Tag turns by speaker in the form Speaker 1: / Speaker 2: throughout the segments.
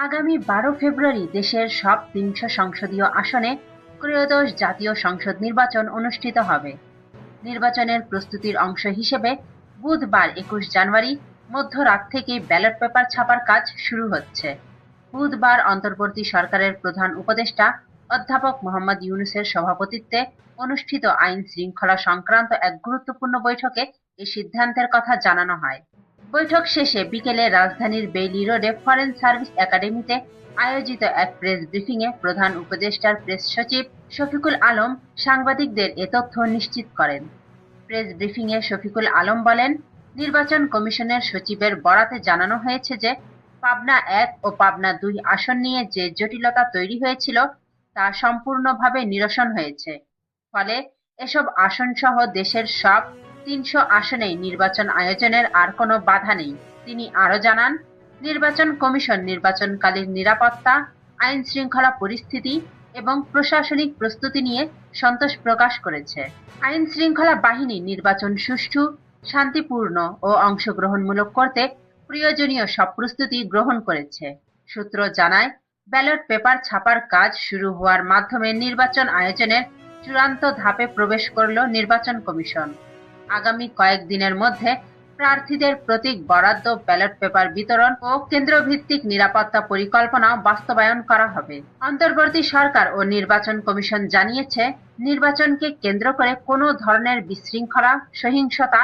Speaker 1: আগামী 12 ফেব্রুয়ারি দেশের সব ৩০০ সংসদীয় আসনে ত্রয়োদশ জাতীয় সংসদ নির্বাচন অনুষ্ঠিত হবে। নির্বাচনের প্রস্তুতির অংশ হিসেবে বুধবার ২১ জানুয়ারি মধ্যরাত থেকে ব্যালট পেপার ছাপার কাজ শুরু হচ্ছে। বুধবার অন্তর্বর্তী সরকারের প্রধান উপদেষ্টা অধ্যাপক মোহাম্মদ ইউনূসের সভাপতিত্বে অনুষ্ঠিত আইন শৃঙ্খলা সংক্রান্ত এক গুরুত্বপূর্ণ বৈঠকে এই সিদ্ধান্তের কথা জানানো হয়। বৈঠক শেষে বিকেলে রাজধানীর বেইলি রোডে ফরেন সার্ভিস একাডেমিতে আয়োজিত এক প্রেস ব্রিফিংয়ে প্রধান উপদেষ্টার প্রেস সচিব শফিকুল আলম সাংবাদিকদের এ তথ্য নিশ্চিত করেন। প্রেস ব্রিফিংয়ে শফিকুল আলম বলেন, নির্বাচন কমিশনের সচিবের বরাতে জানানো হয়েছে যে পাবনা ১ ও পাবনা ২ আসন নিয়ে যে জটিলতা তৈরি হয়েছিল তা সম্পূর্ণভাবে নিরসন হয়েছে। ফলে এসব আসনসহ দেশের সব ৩০০ আসনেই নির্বাচন আয়োজনের আর কোনো বাধা নেই। তিনি আরও জানান, নির্বাচন কমিশন নির্বাচনকালীন নিরাপত্তা, আইন-শৃঙ্খলা পরিস্থিতি এবং প্রশাসনিক প্রস্তুতি নিয়ে সন্তোষ প্রকাশ করেছে। আইন-শৃঙ্খলা বাহিনী নির্বাচন সুষ্ঠু, শান্তিপূর্ণ ও অংশগ্রহণমূলক করতে প্রয়োজনীয় সব প্রস্তুতি গ্রহণ করেছে। সূত্র জানায়, ব্যালট পেপার ছাপার কাজ শুরু হওয়ার মাধ্যমে নির্বাচন আয়োজনের চূড়ান্ত ধাপে প্রবেশ করল নির্বাচন কমিশন। আগামী কয়েকদিনের মধ্যে প্রার্থীদের প্রতীক বরাদ্দ, ব্যালট পেপার বিতরণ ও কেন্দ্রভিত্তিক নিরাপত্তা পরিকল্পনা বাস্তবায়ন করা হবে। অন্তর্বর্তী সরকার ও নির্বাচন কমিশন জানিয়েছে, নির্বাচনকে কেন্দ্র করে কোনো ধরনের বিশৃঙ্খলা, সহিংসতা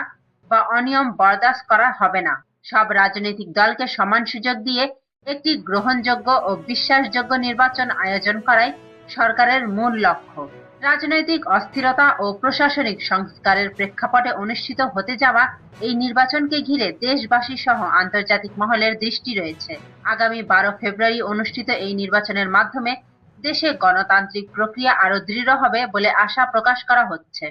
Speaker 1: বা অনিয়ম বরদাস্ত করা হবে না। সব রাজনৈতিক দলকে সমান সুযোগ দিয়ে একটি গ্রহণযোগ্য ও বিশ্বাসযোগ্য নির্বাচন আয়োজন করাই সরকারের মূল লক্ষ্য। রাজনৈতিক অস্থিরতা ও প্রশাসনিক সংস্কারের প্রেক্ষাপটে অনুষ্ঠিত হতে যাওয়া এই নির্বাচনকে ঘিরে দেশবাসী সহ আন্তর্জাতিক মহলের দৃষ্টি রয়েছে। আগামী 12 ফেব্রুয়ারি অনুষ্ঠিত এই নির্বাচনের মাধ্যমে দেশে গণতান্ত্রিক প্রক্রিয়া আরও দৃঢ় হবে বলে আশা প্রকাশ করা হচ্ছে।